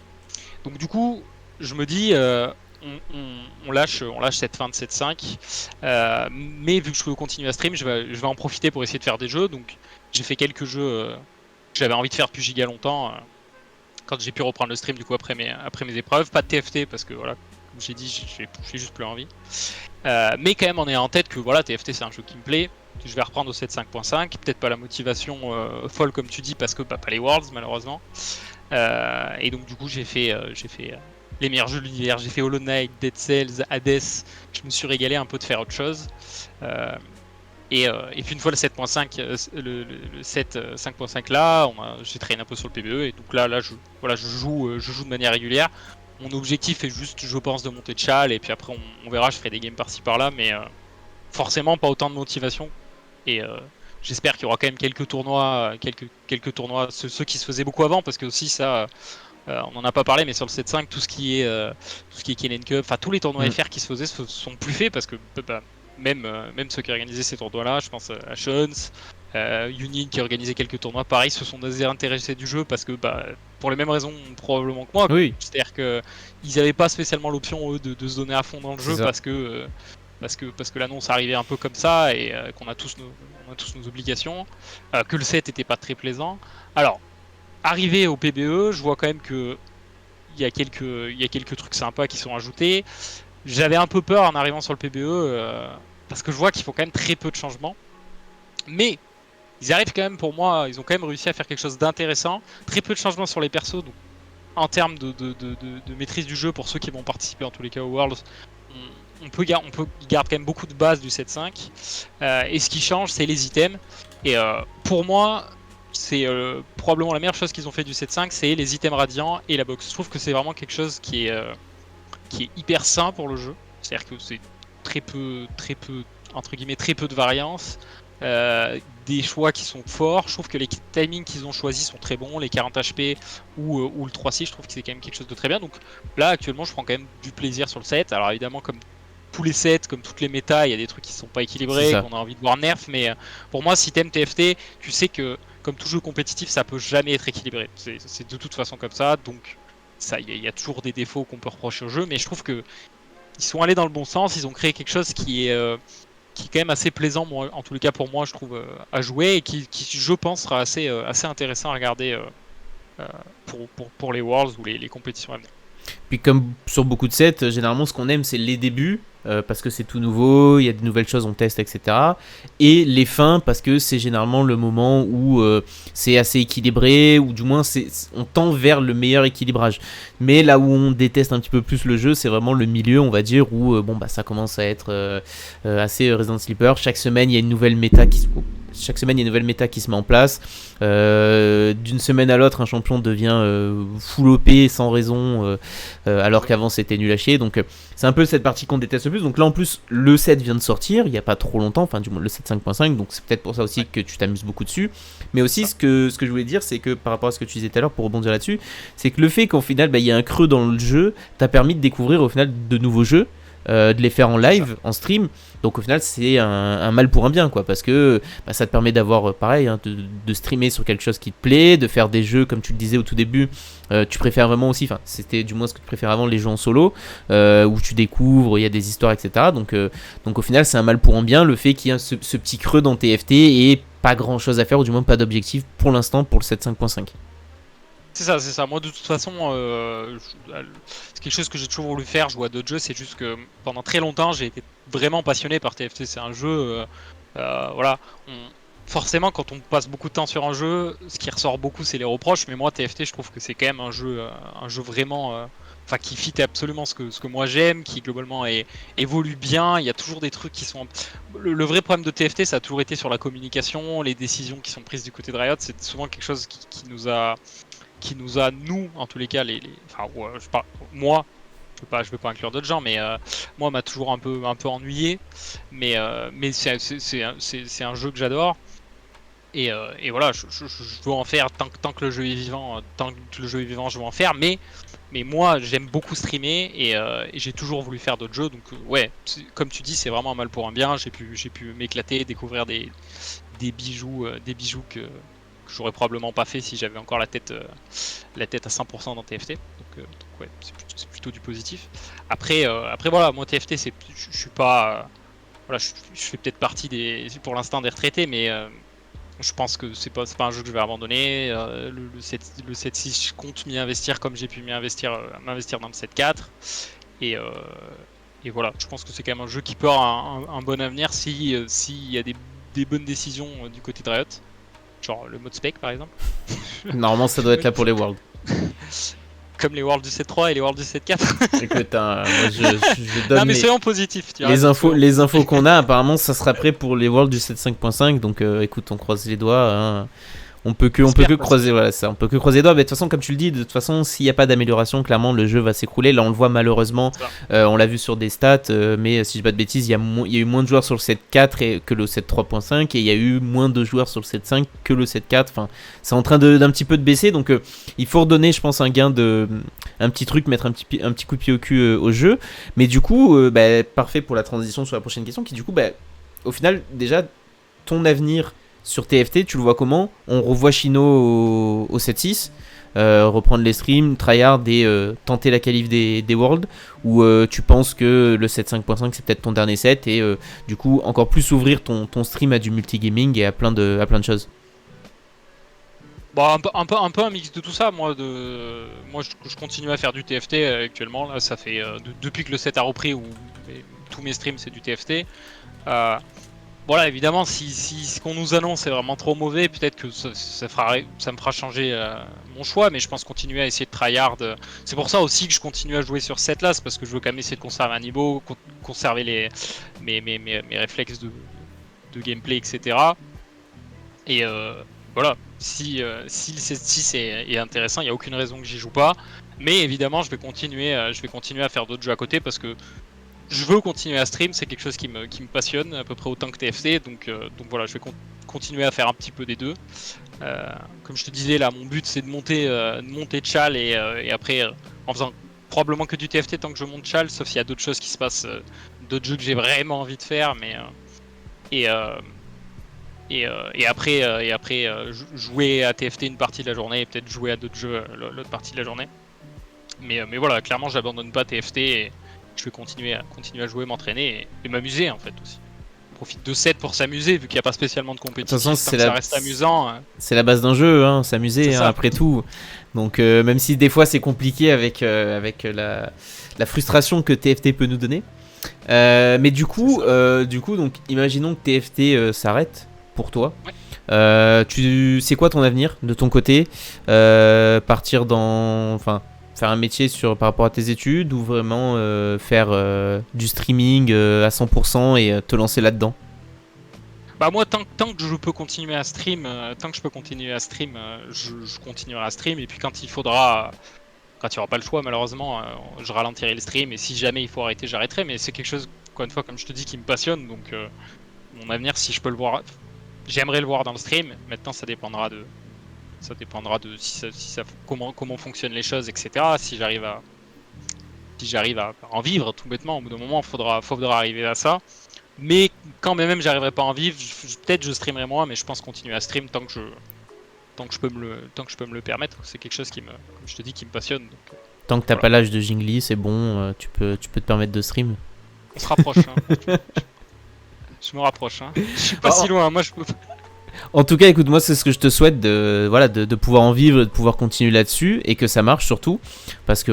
Donc du coup, je me dis, on lâche cette fin de 7.5. Mais vu que je veux continuer à stream, je vais en profiter pour essayer de faire des jeux. Donc j'ai fait quelques jeux que j'avais envie de faire depuis giga longtemps. Quand j'ai pu reprendre le stream du coup après mes épreuves. Pas de TFT parce que voilà, comme j'ai dit, j'ai juste plus envie. Mais quand même en ayant en tête que voilà, TFT c'est un jeu qui me plaît. Que je vais reprendre au 7.5. Peut-être pas la motivation folle comme tu dis parce que bah, pas les Worlds malheureusement. Et donc du coup j'ai fait les meilleurs jeux de l'univers. J'ai fait Hollow Knight, Dead Cells, Hades. Je me suis régalé un peu de faire autre chose. Et puis une fois le 7.5, le 7 5.5 là, j'ai traîné un peu sur le PBE et donc là je joue de manière régulière. Mon objectif est juste, je pense, de monter de chal et puis après on verra, je ferai des games par-ci par-là, mais forcément pas autant de motivation. Et j'espère qu'il y aura quand même quelques tournois, quelques tournois, ceux qui se faisaient beaucoup avant, parce que aussi ça, on en a pas parlé, mais sur le 7.5, tout ce qui est Kenen Cup, enfin tous les tournois Mm. FR qui se faisaient sont plus faits parce que bah, même ceux qui organisaient ces tournois-là, je pense à Shones, Union qui organisait quelques tournois, pareil, se sont désintéressés du jeu parce que bah, pour les mêmes raisons probablement que moi. Oui, C'est-à-dire qu'ils n'avaient pas spécialement l'option eux de se donner à fond dans le c'est jeu ça. parce que l'annonce arrivait un peu comme ça et qu'on a tous nos obligations, que le set était pas très plaisant. Alors, arrivé au PBE, je vois quand même que il y a quelques trucs sympas qui sont ajoutés. J'avais un peu peur en arrivant sur le PBE parce que je vois qu'ils font quand même très peu de changements. Mais ils arrivent quand même, pour moi, ils ont quand même réussi à faire quelque chose d'intéressant. Très peu de changements sur les persos, donc en termes de maîtrise du jeu pour ceux qui vont participer en tous les cas aux Worlds, on garde quand même beaucoup de bases du 7.5. Et ce qui change, c'est les items. Et pour moi, c'est probablement la meilleure chose qu'ils ont fait du 7.5, c'est les items radiants et la box. Je trouve que c'est vraiment quelque chose qui est hyper sain pour le jeu. C'est-à-dire que c'est très peu, entre guillemets, très peu de variance. Des choix qui sont forts. Je trouve que les timings qu'ils ont choisis sont très bons. Les 40 HP ou le 3-6, je trouve que c'est quand même quelque chose de très bien. Donc là, actuellement, je prends quand même du plaisir sur le set. Alors évidemment, comme tous les sets, comme toutes les méta, il y a des trucs qui sont pas C'est équilibrés, ça. qu'on a envie de voir nerf. Mais pour moi, si t'aimes TFT, tu sais que comme tout jeu compétitif, ça peut jamais être équilibré. C'est de toute façon comme ça. Donc ça, il y a toujours des défauts qu'on peut reprocher au jeu, mais je trouve que ils sont allés dans le bon sens. Ils ont créé quelque chose qui qui est quand même assez plaisant, moi, en tous les cas pour moi, je trouve, à jouer, et qui je pense, sera assez intéressant à regarder pour les Worlds ou les compétitions à venir. Puis comme sur beaucoup de sets, généralement ce qu'on aime c'est les débuts, parce que c'est tout nouveau, il y a de nouvelles choses, on teste, etc. Et les fins, parce que c'est généralement le moment où c'est assez équilibré, ou du moins on tend vers le meilleur équilibrage. Mais là où on déteste un petit peu plus le jeu, c'est vraiment le milieu, on va dire, où ça commence à être assez Resident Sleeper. Chaque semaine, il y a une nouvelle méta qui se met en place. D'une semaine à l'autre, un champion devient full OP sans raison, alors qu'avant c'était nul à chier. Donc c'est un peu cette partie qu'on déteste le plus. Donc là en plus, le set vient de sortir il n'y a pas trop longtemps, enfin du moins le set 5.5, donc c'est peut-être pour ça aussi que tu t'amuses beaucoup dessus. Mais aussi ce que je voulais dire, c'est que par rapport à ce que tu disais tout à l'heure, pour rebondir là-dessus, c'est que le fait qu'au final il y a un creux dans le jeu t'a permis de découvrir au final de nouveaux jeux, de les faire en live, en stream. Donc au final c'est un mal pour un bien, quoi, parce que ça te permet d'avoir pareil, hein, de streamer sur quelque chose qui te plaît, de faire des jeux comme tu le disais au tout début. Tu préfères vraiment aussi, enfin c'était du moins ce que tu préfères avant, les jeux en solo, où tu découvres, il y a des histoires, etc. Donc au final c'est un mal pour un bien, le fait qu'il y ait ce petit creux dans TFT et pas grand chose à faire, ou du moins pas d'objectif pour l'instant pour le 7.5. C'est ça. Moi, de toute façon, c'est quelque chose que j'ai toujours voulu faire, jouer à d'autres jeux. C'est juste que pendant très longtemps, j'ai été vraiment passionné par TFT. C'est un jeu, voilà. Forcément, quand on passe beaucoup de temps sur un jeu, ce qui ressort beaucoup, c'est les reproches. Mais moi, TFT, je trouve que c'est quand même un jeu vraiment, enfin, qui fit absolument ce que moi j'aime, qui globalement évolue bien. Il y a toujours des trucs qui sont. Le vrai problème de TFT, ça a toujours été sur la communication, les décisions qui sont prises du côté de Riot. C'est souvent quelque chose qui nous a, nous, en tous les cas, enfin, ouais, moi, je veux pas inclure d'autres gens, mais moi, m'a toujours un peu ennuyé. Mais c'est un jeu que j'adore. Et voilà, je veux en faire tant que le jeu est vivant, je veux en faire. Mais moi, j'aime beaucoup streamer, et j'ai toujours voulu faire d'autres jeux. Donc, ouais, comme tu dis, c'est vraiment un mal pour un bien. J'ai pu m'éclater, découvrir des bijoux que j'aurais probablement pas fait si j'avais encore la tête à 100% dans TFT. Donc ouais, c'est plutôt du positif. Après voilà, moi TFT, je suis pas, voilà, je fais peut-être partie pour l'instant des retraités, mais je pense que c'est pas un jeu que je vais abandonner. Le 7.6, je compte m'y investir comme j'ai pu m'investir dans le 7.4. Et voilà, je pense que c'est quand même un jeu qui peut avoir un bon avenir s'il y a des bonnes décisions du côté de Riot. Genre le mode spec par exemple. Normalement ça doit être là pour les Worlds. Comme les Worlds du 7.3 et les Worlds du 7.4. Écoute, moi je donne non mais soyons positifs. les infos qu'on a, apparemment ça sera prêt pour les Worlds du 7.5.5, donc écoute, on croise les doigts, hein. On peut que croiser, voilà, ça. On peut que croiser les doigts. Mais de toute façon, comme tu le dis, de toute façon, s'il n'y a pas d'amélioration, clairement, le jeu va s'écrouler. Là, on le voit malheureusement. On l'a vu sur des stats, mais si je dis pas de bêtises, il y a eu moins de joueurs sur le 7.4 que le 7.3.5, et il y a eu moins de joueurs sur le 7.5 que le 7.4. Enfin, c'est en train d'un petit peu de baisser. Donc, il faut redonner, je pense, un petit truc, mettre un petit coup de pied au cul au jeu. Mais du coup, parfait pour la transition sur la prochaine question, qui du coup, au final, déjà, ton avenir sur TFT, tu le vois comment? On revoit Chino au 7.6, reprendre les streams, tryhard et tenter la qualif des Worlds, ou tu penses que le 7.5.5 c'est peut-être ton dernier set, et du coup encore plus ouvrir ton stream à du multigaming et à plein de choses? Bon, un peu un mix de tout ça. Moi, je continue à faire du TFT actuellement. Là, ça fait depuis que le set a repris, où tous mes streams c'est du TFT. Voilà, évidemment, si ce qu'on nous annonce est vraiment trop mauvais, peut-être que ça me fera changer mon choix, mais je pense continuer à essayer de tryhard. C'est pour ça aussi que je continue à jouer sur ce set là, c'est parce que je veux quand même essayer de conserver un niveau, conserver mes réflexes de gameplay, etc. Et voilà, si le 7.6 est intéressant, il n'y a aucune raison que j'y joue pas, mais évidemment je vais continuer à faire d'autres jeux à côté, parce que je veux continuer à stream, c'est quelque chose qui me passionne à peu près autant que TFT, donc voilà, je vais continuer à faire un petit peu des deux. Comme je te disais, là, mon but c'est de monter Chal, et après, en faisant probablement que du TFT tant que je monte Chal, sauf s'il y a d'autres choses qui se passent, d'autres jeux que j'ai vraiment envie de faire, mais et après jouer à TFT une partie de la journée, et peut-être jouer à d'autres jeux l'autre partie de la journée. Mais voilà, clairement, j'abandonne pas TFT, et je vais continuer à jouer, m'entraîner et m'amuser en fait aussi. profite de 7 pour s'amuser, vu qu'il n'y a pas spécialement de compétition. De toute façon, ça reste amusant. C'est la base d'un jeu, hein, s'amuser hein, après tout. Donc même si des fois c'est compliqué avec la frustration que TFT peut nous donner. Mais du coup, donc imaginons que TFT s'arrête pour toi. Ouais. C'est quoi ton avenir de ton côté? Partir faire un métier par rapport à tes études ou vraiment faire du streaming à 100% et te lancer là-dedans? Bah moi tant que je peux continuer à stream, je continuerai à stream, et puis quand il y aura pas le choix malheureusement, je ralentirai le stream, et si jamais il faut arrêter, j'arrêterai, mais c'est quelque chose, encore une fois, comme je te dis, qui me passionne, donc mon avenir, si je peux le voir, j'aimerais le voir dans le stream. Maintenant ça dépendra de comment fonctionnent les choses, etc. Si j'arrive à en vivre, tout bêtement, au bout d'un moment faudra arriver à ça. Mais quand même j'arriverai pas à en vivre, peut-être je streamerai moins, mais je pense continuer à stream tant que je peux me le permettre. C'est quelque chose comme je te dis, qui me passionne. Donc, tant que t'as pas l'âge de Jingli, c'est bon, tu peux te permettre de stream. On se rapproche. Hein. Je me rapproche. Hein. Je suis pas si loin. Moi, je peux. En tout cas, écoute, moi, c'est ce que je te souhaite de pouvoir en vivre, de pouvoir continuer là-dessus et que ça marche surtout. Parce que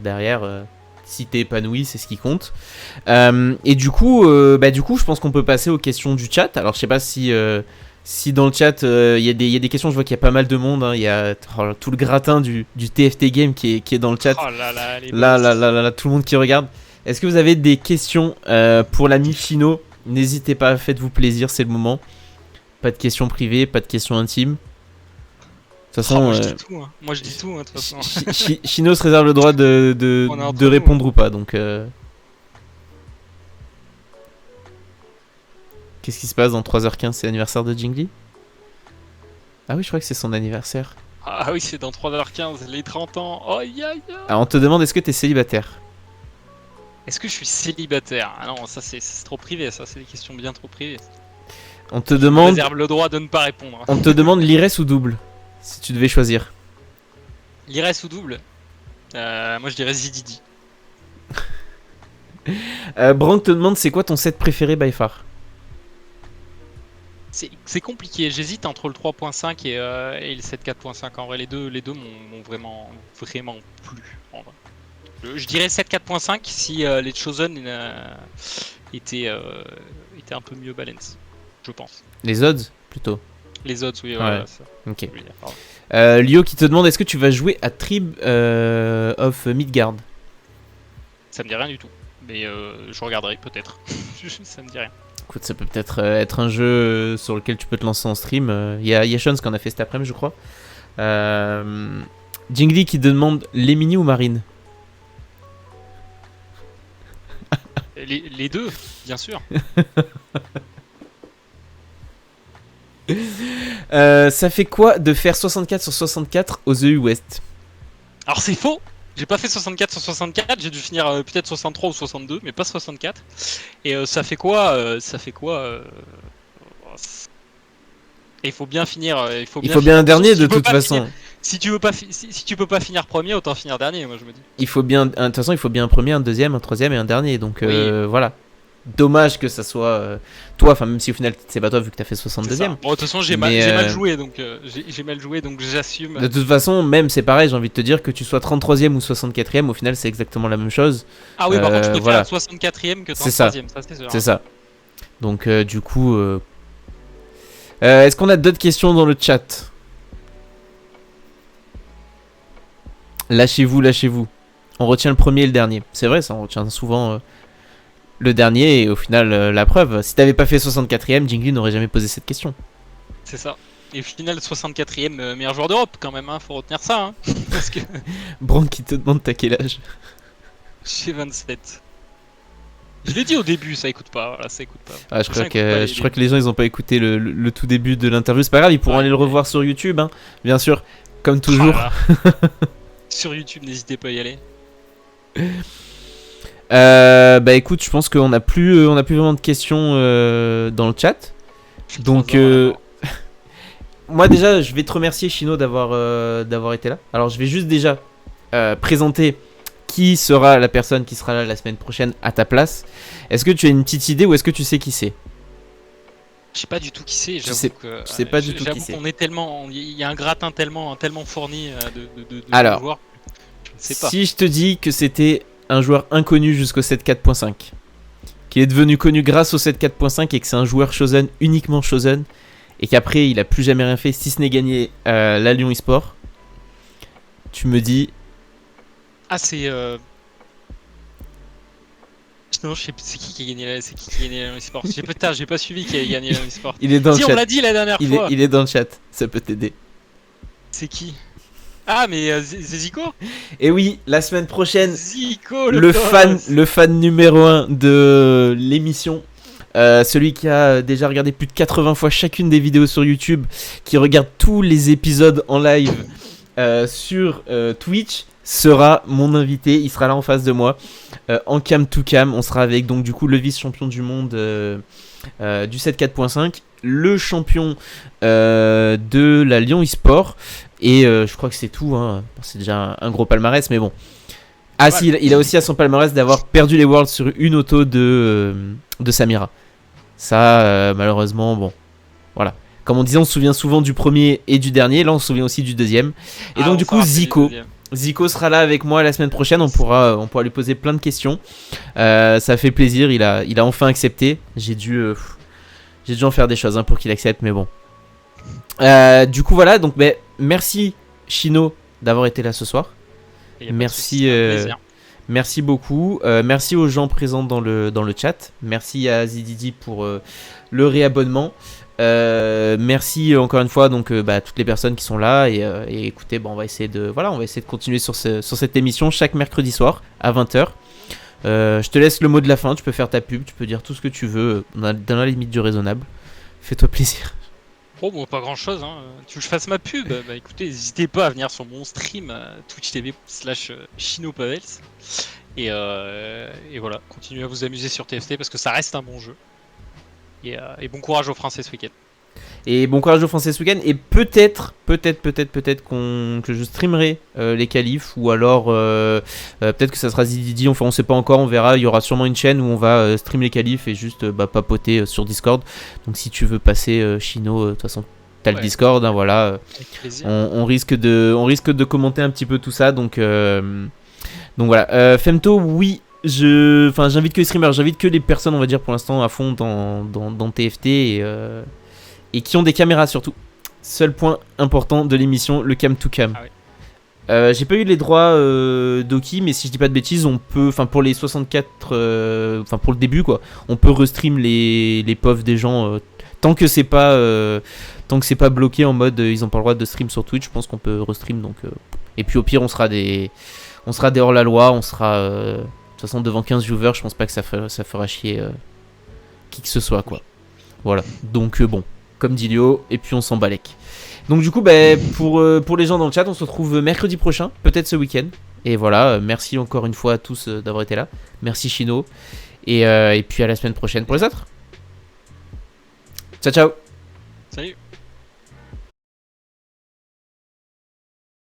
derrière, si t'es épanoui, c'est ce qui compte. Et du coup, je pense qu'on peut passer aux questions du chat. Alors, je sais pas si dans le chat, il y a des questions, je vois qu'il y a pas mal de monde. Hein. Il y a tout le gratin du TFT Game qui est dans le chat. Oh là, tout le monde qui regarde. Est-ce que vous avez des questions pour l'ami Chino? N'hésitez pas, faites-vous plaisir, c'est le moment. Pas de questions privées, pas de questions intimes. De toute façon, moi, je dis tout. Hein. Moi, je dis tout. De toute façon. Chino se réserve le droit de répondre ou pas. Donc, qu'est-ce qui se passe dans 3h15? C'est l'anniversaire de Jingli? Ah oui, je crois que c'est son anniversaire. Ah oui, c'est dans 3h15, les 30 ans. Oh, Alors, on te demande, est-ce que t'es célibataire? Est-ce que je suis célibataire? Ah non, ça c'est trop privé, ça c'est des questions bien trop privées. On te demande. Je réserve le droit de ne pas répondre. On te demande l'IRES ou double, si tu devais choisir. L'IRES ou double? Moi je dirais Zididi. Brank te demande, c'est quoi ton set préféré by far? C'est compliqué, j'hésite entre le 3.5 et le 7 4.5. En vrai, les deux m'ont vraiment plu. En vrai. Je dirais 7 4.5 si les Chosen étaient un peu mieux balance, je pense. Les odds plutôt. Les odds, oui, ouais. Voilà, ça. Ok. Lio qui te demande, est-ce que tu vas jouer à Tribe of Midgard? Ça me dit rien du tout, mais je regarderai peut-être. Ça me dit rien. Écoute, ça peut peut-être être un jeu sur lequel tu peux te lancer en stream. Il y a Yashons qui en a fait cet après-midi, je crois. Jingli qui te demande les mini ou marine? Les deux, bien sûr. Ça fait quoi de faire 64 sur 64 aux EU West? Alors c'est faux. J'ai pas fait 64 sur 64, j'ai dû finir peut-être 63 ou 62, mais pas 64. Et ça fait quoi Il faut bien finir. Il faut bien un dernier de toute façon. Si tu peux pas finir premier, autant finir dernier, moi je me dis. De toute façon, il faut bien un premier, un deuxième, un troisième et un dernier. Donc oui. Voilà. Dommage que ça soit toi, enfin même si au final c'est pas toi vu que t'as fait 62ème. Bon, de toute façon j'ai mal joué, donc j'assume. De toute façon, même c'est pareil, j'ai envie de te dire que tu sois 33ème ou 64ème, au final c'est exactement la même chose. Ah oui, par contre je préfère 64ème que 33ème, ça c'est sûr. C'est ça. Donc du coup, est-ce qu'on a d'autres questions dans le chat? Lâchez-vous. On retient le premier et le dernier. C'est vrai, ça on retient souvent le dernier et au final la preuve. Si t'avais pas fait 64ème, Jingli n'aurait jamais posé cette question. C'est ça. Et au final 64ème meilleur joueur d'Europe quand même, hein, faut retenir ça. Hein, parce que... Brank qui te demande t'as quel âge? J'ai 27. Je l'ai dit au début, ça écoute pas. Voilà, ça écoute pas. Ah, je crois que les gens ils ont pas écouté le tout début de l'interview. C'est pas grave, ils pourront aller le revoir sur YouTube, hein, bien sûr, comme toujours. Sur YouTube, n'hésitez pas à y aller. Bah écoute, je pense qu'on a plus vraiment de questions dans le chat. Donc moi déjà, je vais te remercier Chino d'avoir été là. Alors je vais juste déjà présenter qui sera la personne qui sera là la semaine prochaine à ta place. Est-ce que tu as une petite idée ou est-ce que tu sais qui c'est? Je sais pas du tout qui c'est. Tu sais pas du tout qui c'est. Qu'on est tellement, il y a un gratin tellement fourni de Alors, joueurs. Je sais pas. Si je te dis que c'était un joueur inconnu jusqu'au 7.4.5, qui est devenu connu grâce au 7.4.5 et que c'est un joueur Shonen, uniquement Shonen, et qu'après il a plus jamais rien fait si ce n'est gagner la Lyon eSport, tu me dis. Ah, c'est. Non, je sais c'est qui a gagné la Lyon eSport. J'ai pas suivi qui a gagné la Lyon eSport. Il est dans le chat. On l'a dit la dernière fois. Il est dans le chat, ça peut t'aider. C'est qui? Ah, mais c'est Zico. Et oui, la semaine prochaine, Zico, le fan numéro 1 de l'émission, celui qui a déjà regardé plus de 80 fois chacune des vidéos sur YouTube, qui regarde tous les épisodes en live sur Twitch, sera mon invité. Il sera là en face de moi, en cam to cam. On sera avec donc du coup le vice-champion du monde du 7.4.5, le champion de la Lyon eSport, et je crois que c'est tout, hein. C'est déjà un gros palmarès, mais bon. Ah si, il a aussi à son palmarès d'avoir perdu les Worlds sur une auto de Samira. Ça, malheureusement, bon, voilà. Comme on disait, on se souvient souvent du premier et du dernier. Là, on se souvient aussi du deuxième. Et donc, du coup, Zico sera là avec moi la semaine prochaine. On pourra lui poser plein de questions. Ça fait plaisir. Il a enfin accepté. J'ai dû en faire des choses pour qu'il accepte, mais bon. Du coup, voilà. Donc, merci Chino d'avoir été là ce soir. Merci beaucoup. Merci aux gens présents dans le chat. Merci à Zididi pour le réabonnement. Merci encore une fois donc à toutes les personnes qui sont là et écoutez, on va essayer de continuer sur cette émission chaque mercredi soir à 20h. Je te laisse le mot de la fin. Tu peux faire ta pub, tu peux dire tout ce que tu veux dans la limite du raisonnable. Fais-toi plaisir. Oh bon, pas grand chose, hein. Tu veux que je fasse ma pub? Écoutez, n'hésitez pas à venir sur mon stream Twitch TV/ChinoPavels et voilà, continuez à vous amuser sur TFT parce que ça reste un bon jeu. Et bon courage aux Français ce week-end. Et bon courage aux Français ce week-end. Et peut-être que je streamerai les qualifs. Ou alors peut-être que ça sera Zididi. Enfin, on sait pas encore, on verra. Il y aura sûrement une chaîne où on va stream les qualifs et juste papoter sur Discord. Donc si tu veux passer Chino, de toute façon t'as le Discord, hein, voilà. On risque de commenter un petit peu tout ça. Donc voilà. Femto, oui. J'invite que les streamers, j'invite que les personnes, on va dire pour l'instant à fond dans TFT et qui ont des caméras surtout. Seul point important de l'émission, le cam to cam. Ah oui. J'ai pas eu les droits d'Oki, mais si je dis pas de bêtises, on peut, pour les 64, pour le début quoi, on peut restream les POV des gens tant que c'est pas bloqué en mode ils ont pas le droit de stream sur Twitch. Je pense qu'on peut restream donc. Et puis au pire on sera des hors la loi, on sera de toute façon devant 15 viewers, je pense pas que ça fera chier qui que ce soit quoi. Voilà. Donc bon, comme dit Léo, et puis on s'en balèque. Donc du coup pour les gens dans le chat, on se retrouve mercredi prochain, peut-être ce week-end. Et voilà, merci encore une fois à tous d'avoir été là. Merci Chino. Et puis à la semaine prochaine pour les autres. Ciao ciao. Salut.